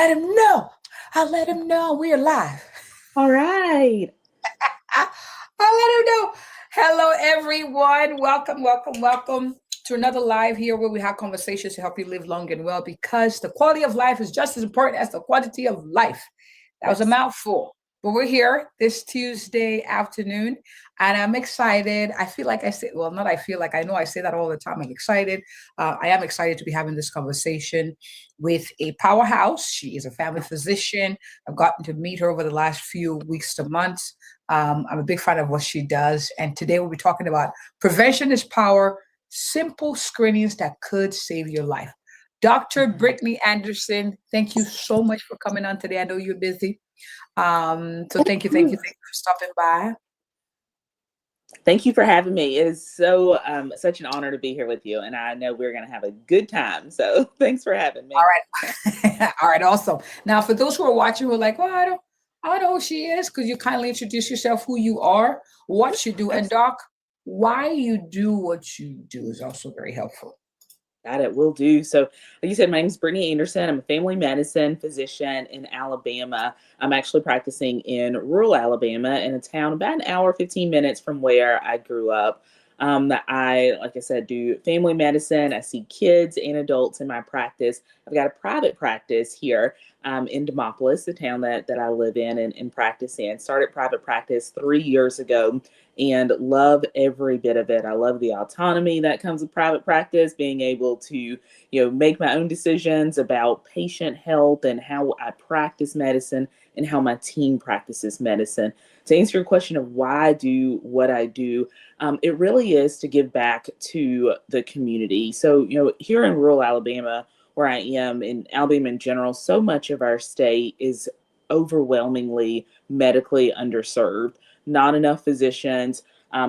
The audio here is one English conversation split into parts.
let him know. I'll let him know we're live. All right. I'll let him know. Hello, everyone. Welcome, welcome, welcome to another live here where we have conversations to help you live long and well, because the quality of life is just as important as the quantity of life. That was a mouthful. But we're here this Tuesday afternoon, and I'm excited. I feel like I say, well, not I feel like, I know I say that all the time. I'm excited. I am excited to be having this conversation with a powerhouse. She is a family physician. I've gotten to meet her over the last few weeks to months. I'm a big fan of what she does. And today we'll be talking about prevention is power, simple screenings that could save your life. Dr. Brittney Anderson, thank you so much for coming on today. I know you're busy. So thank you for stopping by. Thank you for having me. It is such an honor to be here with you, and I know we're going to have a good time. So thanks for having me. All right, all right, awesome. Now, for those who are watching, who are like, well, I don't know who she is. Could you kindly introduce yourself, who you are, what you do, and Doc, why you do what you do is also very helpful. Got it. Will do. So, like you said, my name is Brittney Anderson. I'm a family medicine physician in Alabama. I'm actually practicing in rural Alabama in a town about an hour, 15 minutes from where I grew up. Like I said, do family medicine. I see kids and adults in my practice. I've got a private practice here in Demopolis, the town that I live in and practice in. Started private practice 3 years ago and love every bit of it. I love the autonomy that comes with private practice, being able to, make my own decisions about patient health and how I practice medicine and how my team practices medicine. To answer your question of why I do what I do, it really is to give back to the community. So, here in rural Alabama, where I am, in Alabama in general, so much of our state is overwhelmingly medically underserved. Not enough physicians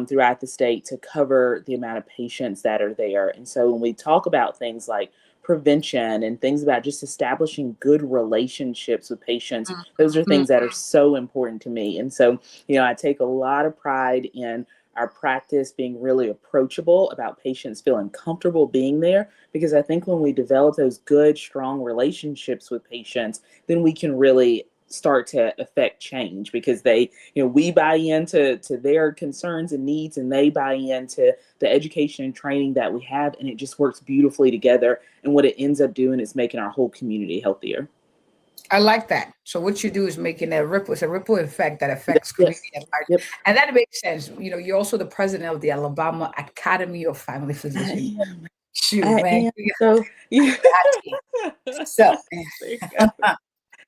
throughout the state to cover the amount of patients that are there. And so when we talk about things like prevention and things about just establishing good relationships with patients, those are things that are so important to me. And so, I take a lot of pride in our practice being really approachable, about patients feeling comfortable being there, because I think when we develop those good, strong relationships with patients, then we can really start to affect change, because we buy into their concerns and needs, and they buy into the education and training that we have, and it just works beautifully together. And what it ends up doing is making our whole community healthier. I like that. So what you do is making it's a ripple effect that affects community Yes. at large. Yep. And that makes sense. You're also the president of the Alabama Academy of Family Physicians. Shoot, man. So, yeah. So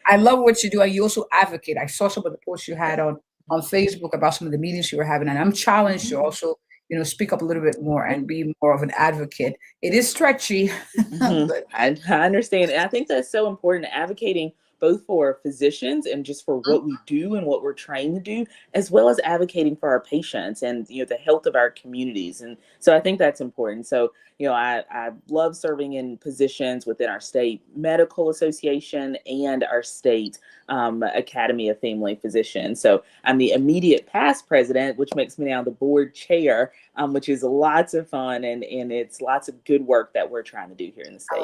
I love what you do. And you also advocate. I saw some of the posts you had on Facebook about some of the meetings you were having. And I'm challenged to also, speak up a little bit more and be more of an advocate. It is stretchy. But I understand. And I think that's so important, advocating both for physicians and just for what we do and what we're trained to do, as well as advocating for our patients and, the health of our communities. And so I think that's important. So, I love serving in positions within our state medical association and our state Academy of Family Physicians. So I'm the immediate past president, which makes me now the board chair, which is lots of fun, and it's lots of good work that we're trying to do here in the state.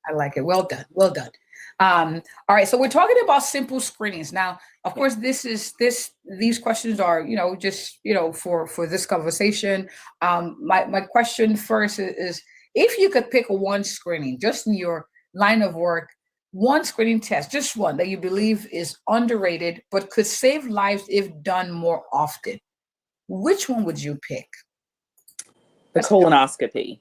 I like it. Well done. Well done. All right. So we're talking about simple screenings. Now, of course, these questions are, just, for this conversation. My question first is if you could pick one screening, just in your line of work, one screening test, just one that you believe is underrated, but could save lives if done more often, which one would you pick? The colonoscopy.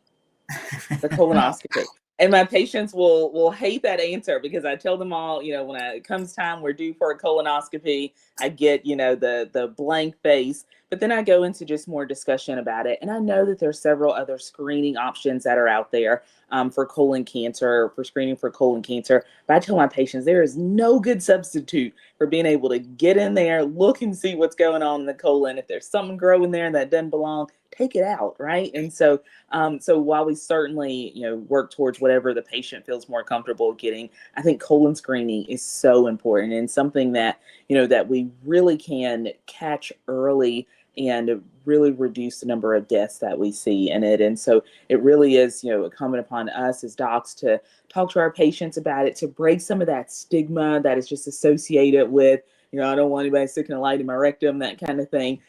The colonoscopy. And my patients will hate that answer, because I tell them all, when it comes time we're due for a colonoscopy, I get, the blank face. But then I go into just more discussion about it. And I know that there's several other screening options that are out there for colon cancer, for screening for colon cancer. But I tell my patients there is no good substitute for being able to get in there, look and see what's going on in the colon. If there's something growing there that doesn't belong, take it out, right? And so while we certainly, work towards whatever the patient feels more comfortable getting, I think colon screening is so important, and something that, that we really can catch early and really reduce the number of deaths that we see in it. And so it really is, incumbent upon us as docs to talk to our patients about it, to break some of that stigma that is just associated with, I don't want anybody sticking a light in my rectum, that kind of thing.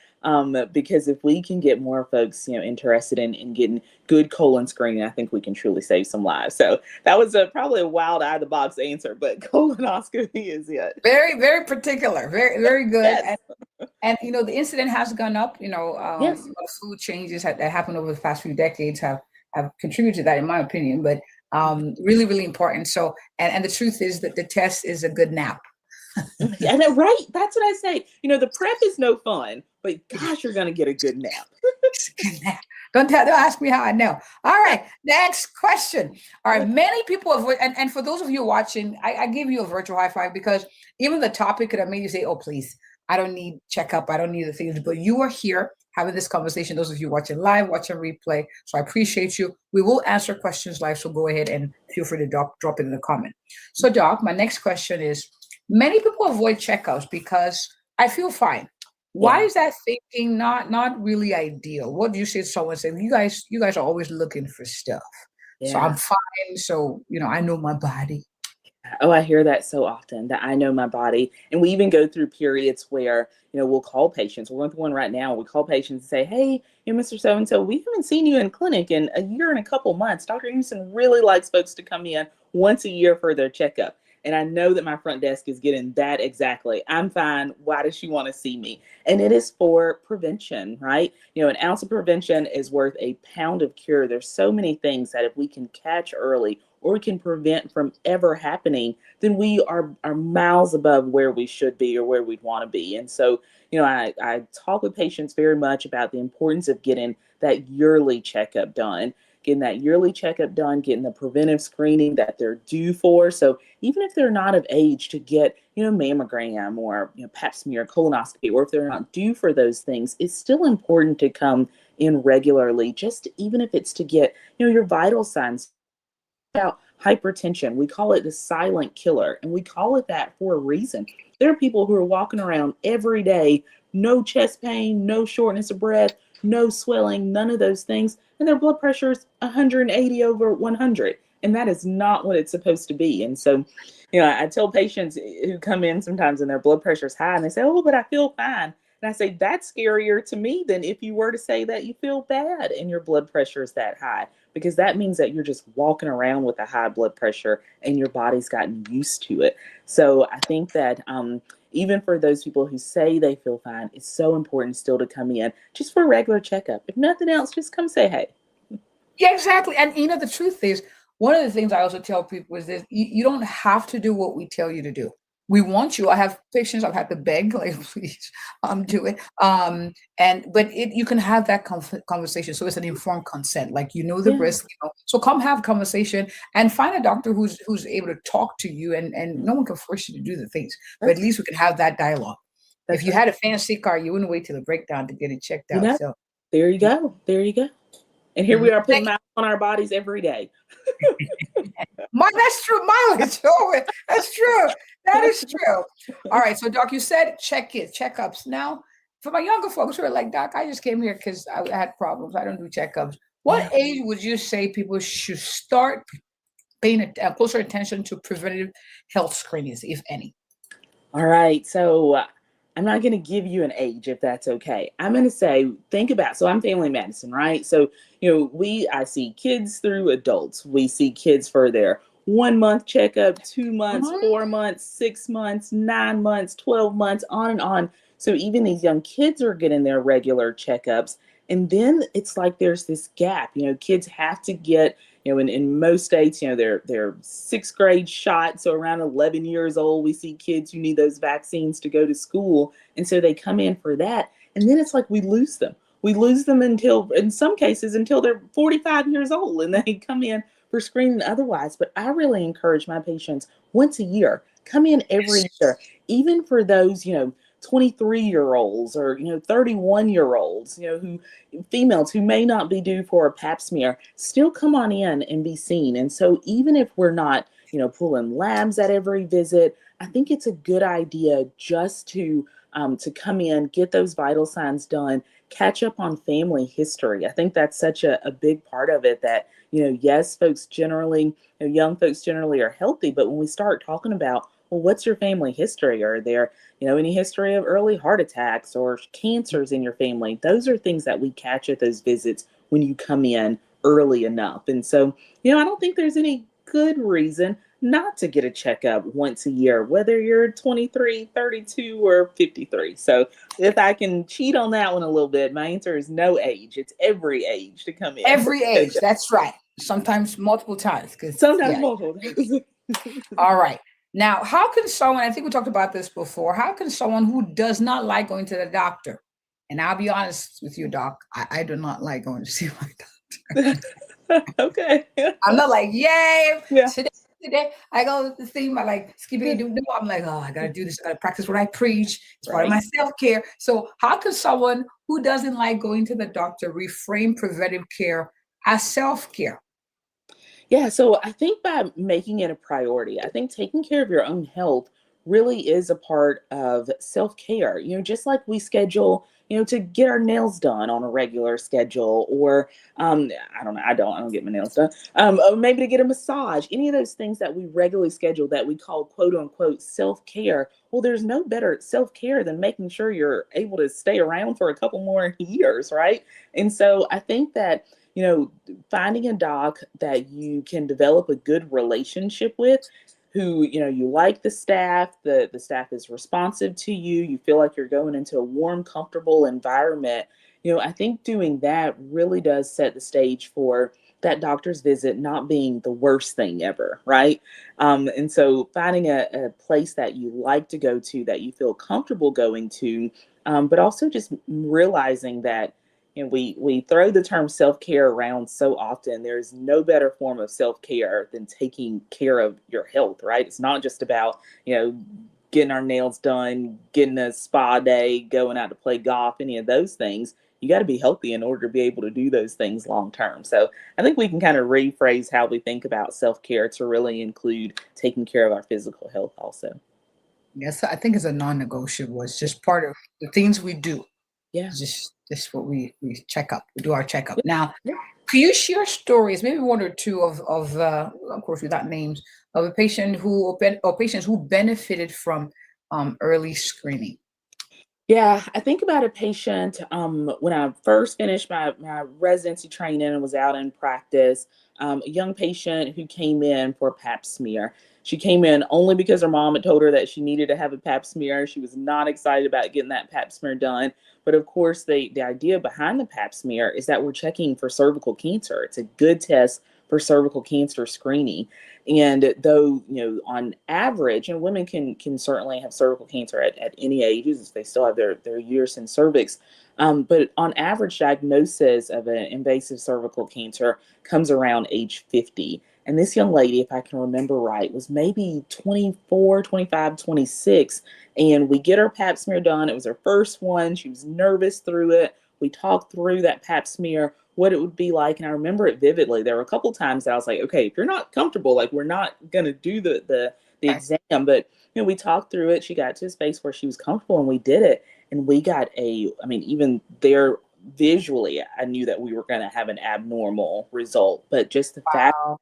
Because if we can get more folks, interested in getting good colon screening, I think we can truly save some lives. So that was probably a wild out of the box answer, but colonoscopy is it. Very, very particular. Very, very good. Yes. And the incident has gone up. Yes. Food changes that happened over the past few decades have contributed to that, in my opinion. But really, really important. So, and the truth is that the test is a good nap. And right, that's what I say. The prep is no fun, but gosh, you're gonna get a good nap. Don't ask me how I know. All right, next question. All right, many people avoid, and for those of you watching, I give you a virtual high five, because even the topic could have made you say, "Oh, please, I don't need checkup, I don't need the things." But you are here having this conversation. Those of you watching live, watching replay, so I appreciate you. We will answer questions live, so go ahead and feel free to drop it in the comment. So, Doc, my next question is: many people avoid checkups because I feel fine. Why is that thinking not really ideal? What do you say to someone saying, you guys are always looking for stuff? Yeah. So I'm fine. So, I know my body. Oh, I hear that so often, that I know my body. And we even go through periods where, we'll call patients. We're going through one right now. We call patients and say, hey, Mr. So-and-so, we haven't seen you in clinic in a year and a couple months. Dr. Anderson really likes folks to come in once a year for their checkup. And I know that my front desk is getting that exactly. I'm fine. Why does she want to see me? And it is for prevention, right? An ounce of prevention is worth a pound of cure. There's so many things that if we can catch early, or we can prevent from ever happening, then we are miles above where we should be or where we'd want to be. And so, I talk with patients very much about the importance of getting that yearly checkup done. Getting that yearly checkup done, getting the preventive screening that they're due for. So even if they're not of age to get, mammogram or, pap smear, colonoscopy, or if they're not due for those things, it's still important to come in regularly, just even if it's to get, your vital signs. About hypertension, we call it the silent killer, and we call it that for a reason. There are people who are walking around every day, no chest pain, no shortness of breath, no swelling, none of those things, and their blood pressure is 180 over 100, and that is not what it's supposed to be. And so, I tell patients who come in sometimes and their blood pressure is high, and they say, "Oh, but I feel fine." And I say, that's scarier to me than if you were to say that you feel bad and your blood pressure is that high, because that means that you're just walking around with a high blood pressure and your body's gotten used to it. So I think that even for those people who say they feel fine, it's so important still to come in just for a regular checkup. If nothing else, just come say hey. Yeah, exactly. And the truth is, one of the things I also tell people is this: you don't have to do what we tell you to do. We want you. I have patients I've had to beg, like, please, do it. But you can have that conversation. So it's an informed consent, like, the risk, So come have a conversation and find a doctor who's able to talk to you, and no one can force you to do the things, but at least we can have that dialogue. If you had a fancy car, you wouldn't wait till the breakdown to get it checked out. So there you go. There you go. And here we are putting miles on our bodies every day. That's true. Mileage. Oh, that's true. That is true. All right. So, Doc, you said checkups. Now, for my younger folks who are like, Doc, I just came here because I had problems. I don't do checkups. What age would you say people should start paying closer attention to preventative health screenings, if any? All right. So I'm not going to give you an age, if that's okay. I'm going to say, so I'm family medicine, right? So, I see kids through adults. We see kids for their 1 month checkup, 2 months, 4 months, 6 months, 9 months, 12 months, on and on. So even these young kids are getting their regular checkups. And then it's like there's this gap. Kids have to get, in most states, their sixth grade shot. So around 11 years old, we see kids who need those vaccines to go to school. And so they come in for that. And then it's like we lose them. We lose them until, in some cases, until they're 45 years old and they come in for screening otherwise. But I really encourage my patients once a year, come in every year, even for those, 23-year-olds or 31-year-olds, who females who may not be due for a pap smear, still come on in and be seen. And so even if we're not pulling labs at every visit, I think it's a good idea just to come in, get those vital signs done, catch up on family history. I think that's such a big part of it that, yes, folks generally, young folks generally are healthy, but when we start talking about, well, what's your family history? Are there, any history of early heart attacks or cancers in your family? Those are things that we catch at those visits when you come in early enough. And so, I don't think there's any good reason not to get a checkup once a year, whether you're 23, 32, or 53. So if I can cheat on that one a little bit, my answer is no age. It's every age to come in for Every a age. checkup. That's right. Sometimes multiple times. Because Sometimes yeah. multiple times. All right. Now, how can someone, I think we talked about this before, how can someone who does not like going to the doctor, and I'll be honest with you, doc, I do not like going to see my doctor. Okay. I'm not like, yay, Yeah. today I go to see my like skippity doo doo. I'm like, oh, I gotta do this, I gotta practice what I preach. It's part of my Right. self-care. So how can someone who doesn't like going to the doctor reframe preventive care as self-care? Yeah, so I think by making it a priority, I think taking care of your own health really is a part of self care. Just like we schedule, to get our nails done on a regular schedule, or I don't know, I don't get my nails done, or maybe to get a massage. Any of those things that we regularly schedule that we call quote unquote self care. Well, there's no better self care than making sure you're able to stay around for a couple more years, right? And so I think that you know finding a doc that you can develop a good relationship with, who you like the staff is responsive to you, you feel like you're going into a warm, comfortable environment. I think doing that really does set the stage for that doctor's visit not being the worst thing ever, right? And so finding a place that you like to go to, that you feel comfortable going to, but also just realizing that we throw the term self-care around so often. There's no better form of self-care than taking care of your health, right? It's not just about, getting our nails done, getting a spa day, going out to play golf, any of those things. You got to be healthy in order to be able to do those things long term. So I think we can kind of rephrase how we think about self-care to really include taking care of our physical health also. Yes, I think it's a non-negotiable. It's just part of the things we do. Yeah. It's just what we check up. We do our checkup. Yeah. Now, Yeah. could you share stories, maybe one or two of course, without names, of a patient who or patients who benefited from early screening? Yeah, I think about a patient when I first finished my residency training and was out in practice, a young patient who came in for a pap smear. She came in only because her mom had told her that she needed to have a pap smear. She was not excited about getting that pap smear done. But of course, the idea behind the pap smear is that we're checking for cervical cancer. It's a good test for cervical cancer screening. And though, on average, and women can certainly have cervical cancer at any ages if they still have their uterus and cervix. But on average, diagnosis of an invasive cervical cancer comes around age 50. And this young lady, if I can remember right, was maybe 24, 25, 26. And we get her pap smear done. It was her first one. She was nervous through it. We talked through that pap smear, what it would be like. And I remember it vividly. There were a couple times that I was like, okay, if you're not comfortable, like we're not gonna do the Right. exam. But we talked through it. She got to a space where she was comfortable and we did it. And we got even there visually, I knew that we were gonna have an abnormal result. But just the fact Wow.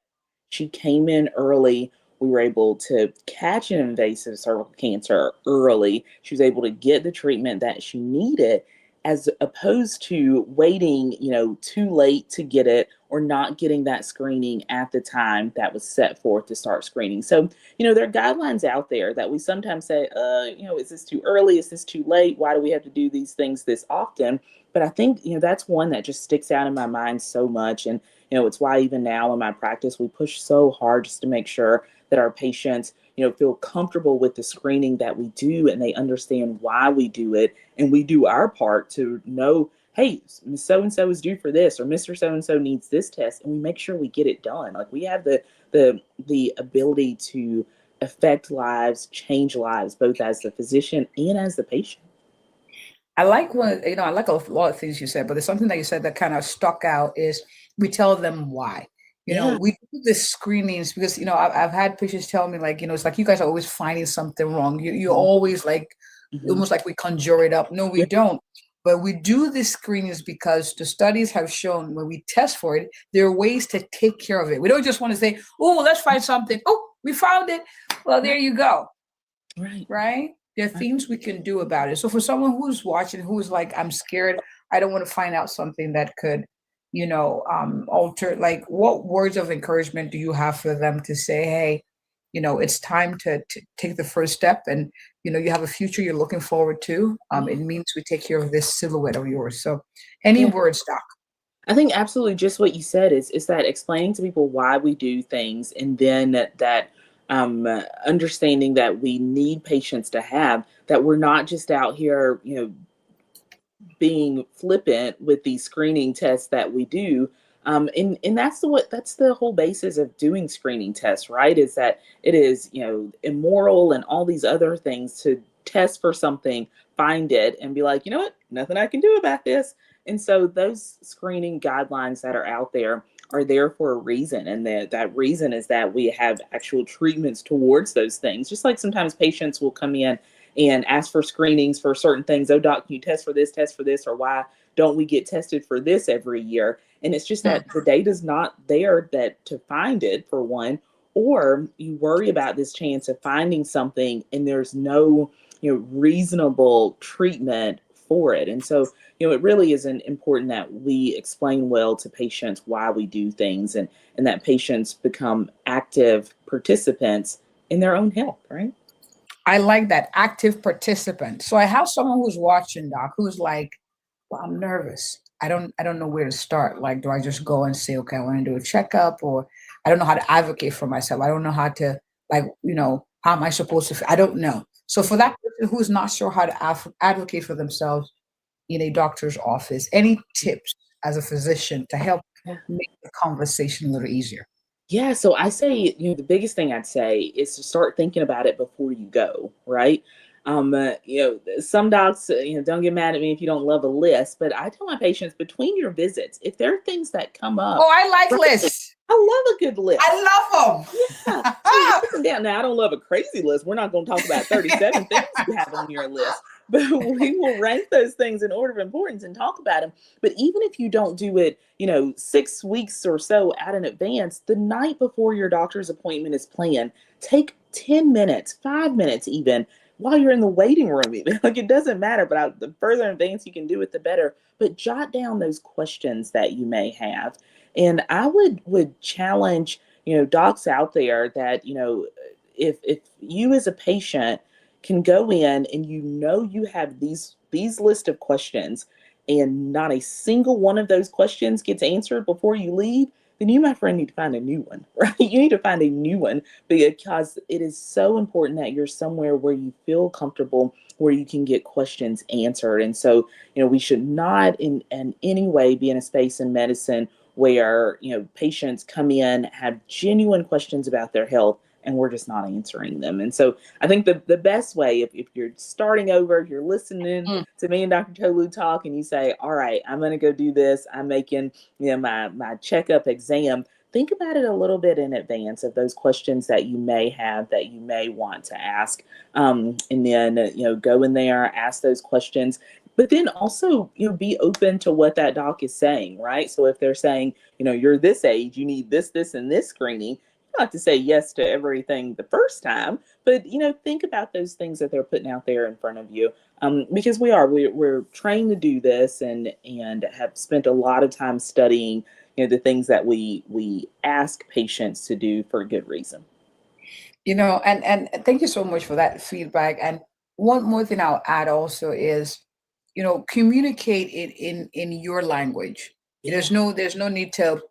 she came in early. We were able to catch an invasive cervical cancer early. She was able to get the treatment that she needed, as opposed to waiting, too late to get it, or not getting that screening at the time that was set forth to start screening. So, there are guidelines out there that we sometimes say, is this too early? Is this too late? Why do we have to do these things this often? But I think, that's one that just sticks out in my mind so much. And it's why even now in my practice, we push so hard just to make sure that our patients, feel comfortable with the screening that we do, and they understand why we do it. And we do our part to know, hey, Miss So-and-so is due for this, or Mr. So-and-so needs this test. And we make sure we get it done. Like we have the ability to affect lives, change lives, both as the physician and as the patient. I like I like a lot of things you said, but there's something that you said that kind of stuck out is we tell them why. Yeah. We do the screenings because, I've had patients tell me like, it's like you guys are always finding something wrong. You're Mhm. always like, Mhm. almost like we conjure it up. No, we Yeah. don't. But we do these screenings because the studies have shown when we test for it, there are ways to take care of it. We don't just want to say, oh, let's find something. Oh, we found it. Well, there you go. Right. Right? There are Right. things we can do about it. So for someone who's watching, who's like, I'm scared, I don't want to find out something that could, alter, like what words of encouragement do you have for them to say, hey, it's time to take the first step and, you have a future you're looking forward to. It means we take care of this silhouette of yours. So any Yeah. words, Doc? I think absolutely just what you said is that explaining to people why we do things, and then that understanding that we need patients to have, that we're not just out here, being flippant with these screening tests that we do. And that's the whole basis of doing screening tests, right? Is that it is, immoral and all these other things to test for something, find it, and be like, you know what, nothing I can do about this. And so those screening guidelines that are out there are there for a reason. And that reason is that we have actual treatments towards those things. Just like sometimes patients will come in and ask for screenings for certain things. Oh, doc, can you test for this, or why don't we get tested for this every year? And it's just that the data's not there that to find it, for one, or you worry about this chance of finding something and there's no, reasonable treatment for it. And so, it really is important that we explain well to patients why we do things, and that patients become active participants in their own health, right? I like that, active participant. So I have someone who's watching, Doc, who's like, well, I'm nervous. I don't know where to start. Like, do I just go and say, okay, I want to do a checkup, or I don't know how to advocate for myself. I don't know how to, like, how am I supposed to, I don't know. So for that person who's not sure how to advocate for themselves in a doctor's office, any tips as a physician to help make the conversation a little easier? Yeah, so I say, the biggest thing I'd say is to start thinking about it before you go, right? Some docs, don't get mad at me if you don't love a list, but I tell my patients between your visits, if there are things that come up, Oh, I like right, lists. I love a good list. I love Yeah. them. So you put them down. Now, I don't love a crazy list. We're not going to talk about 37 things you have on your list, but we will rank those things in order of importance and talk about them. But even if you don't do it, 6 weeks or so out in advance, the night before your doctor's appointment is planned, take 10 minutes, 5 minutes even, while you're in the waiting room. Even. Like, it doesn't matter, but the further in advance you can do it, the better. But jot down those questions that you may have. And I would challenge, docs out there that, if you as a patient can go in and you have these list of questions, and not a single one of those questions gets answered before you leave, then you, my friend, need to find a new one, right? You need to find a new one, because it is so important that you're somewhere where you feel comfortable, where you can get questions answered. And so, we should not in any way be in a space in medicine where, patients come in, have genuine questions about their health, and we're just not answering them. And so I think the best way, if you're starting over, if you're listening Mm. to me and Dr. Tolu talk, and you say, all right, I'm going to go do this, I'm making, my checkup exam, think about it a little bit in advance of those questions that you may have, that you may want to ask. And then, go in there, ask those questions. But then also, be open to what that doc is saying, right? So if they're saying, you're this age, you need this, and this screening, you don't have to say yes to everything the first time, but, think about those things that they're putting out there in front of you. Because we're trained to do this, and have spent a lot of time studying, the things that we ask patients to do for a good reason. And thank you so much for that feedback. And one more thing I'll add also is, communicate it in your language. Yeah. There's no need to,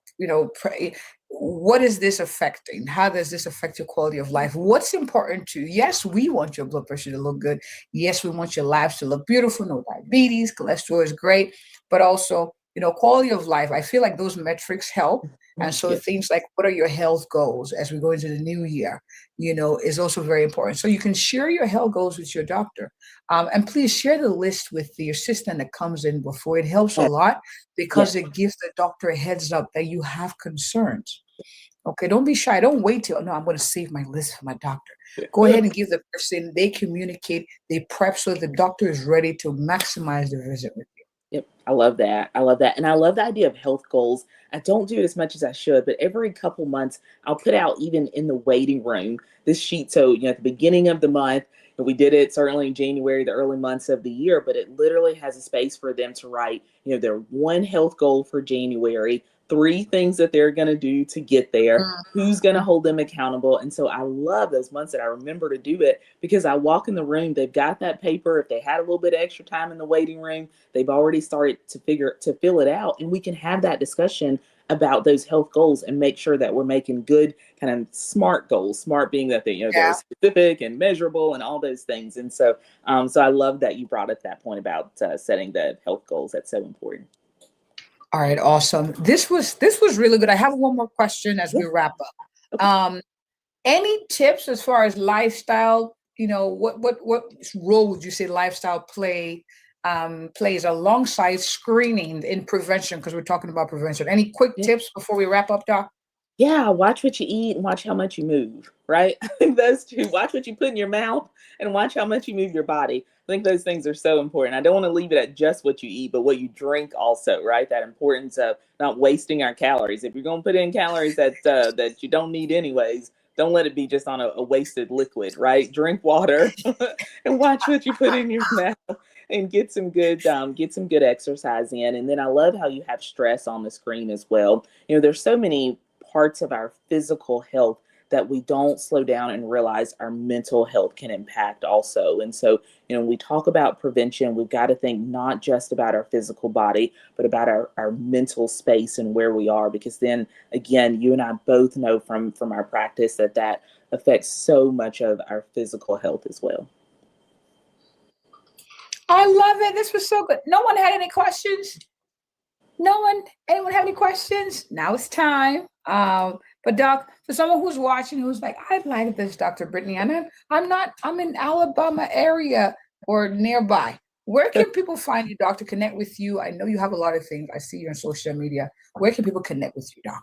pray. What is this affecting? How does this affect your quality of life? What's important to you? Yes, we want your blood pressure to look good. Yes, we want your labs to look beautiful. No diabetes, cholesterol is great, but also, quality of life. I feel like those metrics help. And so Yeah. things like what are your health goals as we go into the new year, is also very important. So you can share your health goals with your doctor. And please share the list with the assistant that comes in before. It helps a lot Yeah. because it gives the doctor a heads up that you have concerns. Okay, don't be shy. Don't wait till, no, I'm going to save my list for my doctor. Go ahead and give the person, they communicate, they prep so the doctor is ready to maximize the visit with you. Yep, I love that. I love that. And I love the idea of health goals. I don't do it as much as I should, but every couple months I'll put out, even in the waiting room, this sheet. So, at the beginning of the month, and we did it certainly in January, the early months of the year, but it literally has a space for them to write, their one health goal for January, three things that they're going to do to get there, who's going to hold them accountable. And so I love those months that I remember to do it, because I walk in the room, they've got that paper. If they had a little bit of extra time in the waiting room, they've already started to fill it out, and we can have that discussion about those health goals and make sure that we're making good kind of smart goals. Smart being that they're Yeah. specific and measurable and all those things. And so I love that you brought up that point about setting the health goals. That's so important. All right, awesome. This was really good. I have one more question as Yeah. we wrap up. Okay. Any tips as far as lifestyle? What role would you say lifestyle plays alongside screening in prevention? Because we're talking about prevention. Any quick Yeah. tips before we wrap up, Doc? Yeah, watch what you eat and watch how much you move, right? I think those two, watch what you put in your mouth and watch how much you move your body. I think those things are so important. I don't want to leave it at just what you eat, but what you drink also, right? That importance of not wasting our calories. If you're going to put in calories that you don't need anyways, don't let it be just on a wasted liquid, right? Drink water and watch what you put in your mouth, and get some good exercise in. And then I love how you have stress on the screen as well. There's so many parts of our physical health that we don't slow down and realize our mental health can impact also. And so, when we talk about prevention, we've got to think not just about our physical body, but about our mental space and where we are. Because then again, you and I both know from our practice that affects so much of our physical health as well. I love it. This was so good. No one had any questions? No one? Anyone have any questions? Now it's time. But Doc, for someone who's watching, who's like, I like this, Dr. Brittney, and I'm in Alabama area or nearby. Where can people find you, Doc, to connect with you? I know you have a lot of things. I see you on social media. Where can people connect with you, Doc?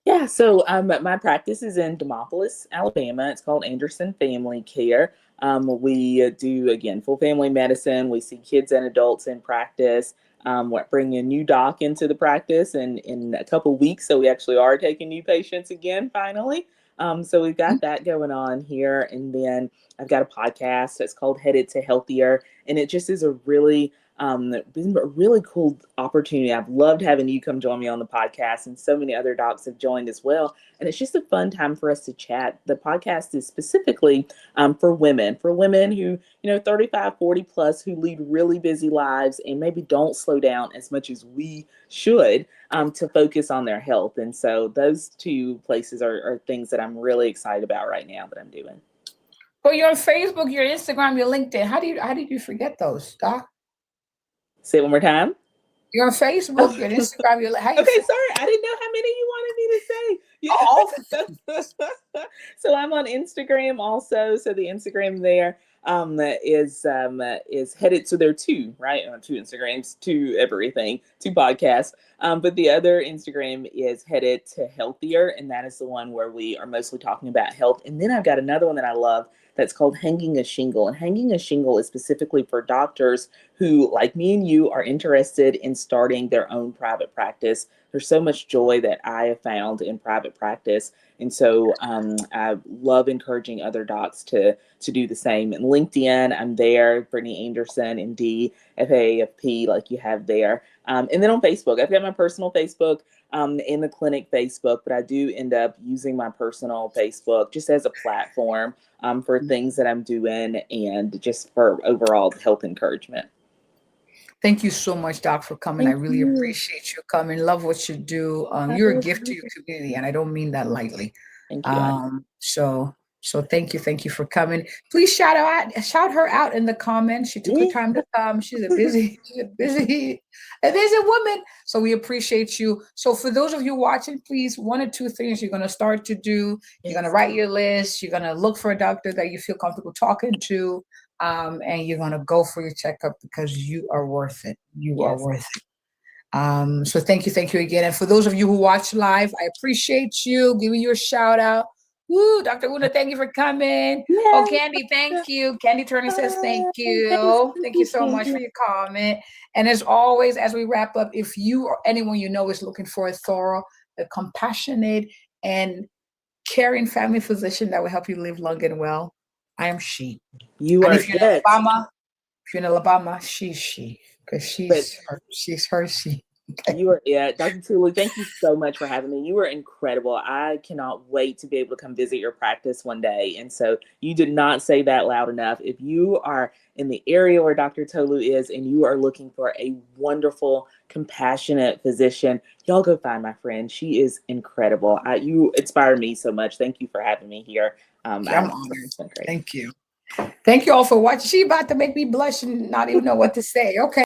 Yeah, so my practice is in Demopolis, Alabama. It's called Anderson Family Care. We do, again, full family medicine. We see kids and adults in practice. We're bringing a new doc into the practice in a couple weeks. So we actually are taking new patients again, finally. So we've got that going on here. And then I've got a podcast that's called Headed to Healthier. And it just is been a really cool opportunity. I've loved having you come join me on the podcast, and so many other docs have joined as well. And it's just a fun time for us to chat. The podcast is specifically for women who, 35, 40 plus, who lead really busy lives and maybe don't slow down as much as we should to focus on their health. And so those two places are things that I'm really excited about right now that I'm doing. Well, you're on Facebook, your Instagram, your LinkedIn. How did you forget those, Doc? Say it one more time. You're on Facebook, your Instagram, your how you Okay, sorry, I didn't know how many you wanted me to say. all So I'm on Instagram also. So the Instagram there is headed to their two, right? Two Instagrams, two everything, two podcasts. But the other Instagram is Headed to Healthier, and that is the one where we are mostly talking about health. And then I've got another one that I love that's called Hanging a Shingle. And Hanging a Shingle is specifically for doctors who, like me and you, are interested in starting their own private practice. There's so much joy that I have found in private practice. And so I love encouraging other docs to do the same. And LinkedIn, I'm there, Brittney Anderson, MD, FAAFP, like you have there. And then on Facebook, I've got my personal Facebook in the clinic Facebook, but I do end up using my personal Facebook just as a platform for things that I'm doing and just for overall health encouragement. Thank you so much, Doc, for coming. I Thank really you. appreciate you coming. Love what you do. You're a gift to your community, and I don't mean that lightly. Thank you. So thank you for coming. Please shout her out in the comments. She took the time to come. She's a busy woman. So we appreciate you. So for those of you watching, please, one or two things you're going to start to do. You're going to write your list. You're going to look for a doctor that you feel comfortable talking to. And you're going to go for your checkup because you are worth it. You are worth it. So thank you again. And for those of you who watch live, I appreciate you. Giving you a shout out. Woo, Dr. Una, thank you for coming. Oh, Yeah. Candy, thank you. Candy Turner says thank you. Thank you so much for your comment. And as always, as we wrap up, if you or anyone you know is looking for a thorough, a compassionate, and caring family physician that will help you live long and well, I am she. You And are if you're in it. Alabama, she's she. Because But she's her, she. Okay. you are it. Dr. Tulu, thank you so much for having me. You were incredible. I cannot wait to be able to come visit your practice one day. And so you did not say that loud enough. If you are in the area where Dr. Tolu is and you are looking for a wonderful, compassionate physician, y'all go find my friend. She is incredible. You inspire me so much. Thank you for having me here. I'm honored. It's been great. Thank you. Thank you all for watching. She about to make me blush and not even know what to say. Okay.